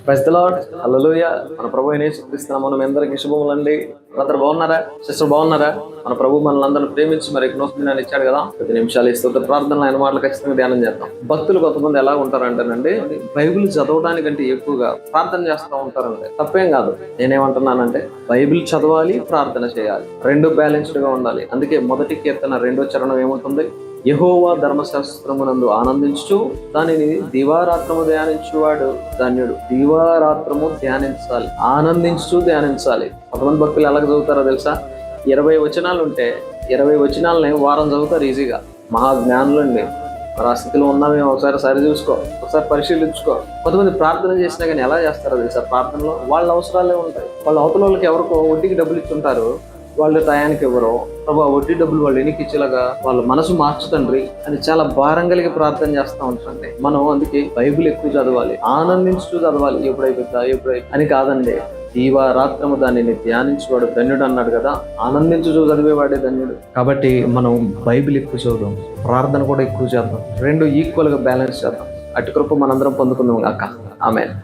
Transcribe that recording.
Praise the lord, హల్లెలూయా. మన ప్రభు అయిన యేసుక్రీస్తు మనం అందరికీ శుభములండి. అందరూ బాగున్నారా? సిస్టర్ బాగున్నారా? మన ప్రభు మనల్ని అందరిని ప్రేమించి మరి నూతన దినాన్ని ఇచ్చాడు కదా. 10 నిమిషాలు ఇస్తూ ప్రార్థనలు ఆయన మాటలు ఖచ్చితంగా ధ్యానం చేద్దాం. భక్తులు కొంతమంది ఎలా ఉంటారంటేనండి, బైబిల్ చదవడానికంటే ఎక్కువగా ప్రార్థన చేస్తూ ఉంటారండి. తప్పేం కాదు. నేనేమంటున్నానంటే బైబిల్ చదవాలి, ప్రార్థన చేయాలి, రెండు బ్యాలెన్స్డ్ గా ఉండాలి. అందుకే మొదటి కీర్తన 2వ చరణం ఏమవుతుంది? యెహోవా ధర్మశాస్త్రమునందు ఆనందించు, దానిని దివారాత్రము ధ్యానించువాడు ధన్యుడు. దివారాత్రము ధ్యానించాలి, ఆనందించు ధ్యానించాలి. కొంతమంది భక్తులు ఎలాగ చదువుతారో తెలుసా? 20 వచనాలు ఉంటే 20 వచనాలని వారం చదువుతారు ఈజీగా. మహా జ్ఞానులండి. మరి ఆ స్థితిలో ఉన్నామేమో ఒకసారి సరి చూసుకో, ఒకసారి పరిశీలించుకో. కొంతమంది ప్రార్థన చేసినా కానీ ఎలా చేస్తారో తెలుసా? ప్రార్థనలో వాళ్ళ అవసరాలే ఉంటాయి. వాళ్ళ అవతల వాళ్ళకి ఎవరికో వడ్డీకి డబ్బులు ఇచ్చుంటారు, వాళ్ళు టయానికి ఎవరో ప్రభా వడ్డీ డబ్బులు వాళ్ళు ఎన్నికి ఇచ్చేలాగా వాళ్ళ మనసు మార్చుతండ్రి అని చాలా భారం కలిగి ప్రార్థన చేస్తూ ఉంటారండి. మనం అందుకే బైబిల్ ఎక్కువ చదవాలి, ఆనందించుతూ చదవాలి. ఎప్పుడైతే అని కాదండి. దీవారాత్రము దానిని ధ్యానించేవాడు ధన్యుడు అన్నాడు కదా. ఆనందించు చదివేవాడే ధన్యుడు. కాబట్టి మనం బైబిల్ ఎక్కువ చదువుదాం, ప్రార్థన కూడా ఎక్కువ చేద్దాం. రెండు ఈక్వల్ గా బ్యాలెన్స్ చేద్దాం. అటు కృప మనందరం పొందుకుందాం గాక. ఆమేన్.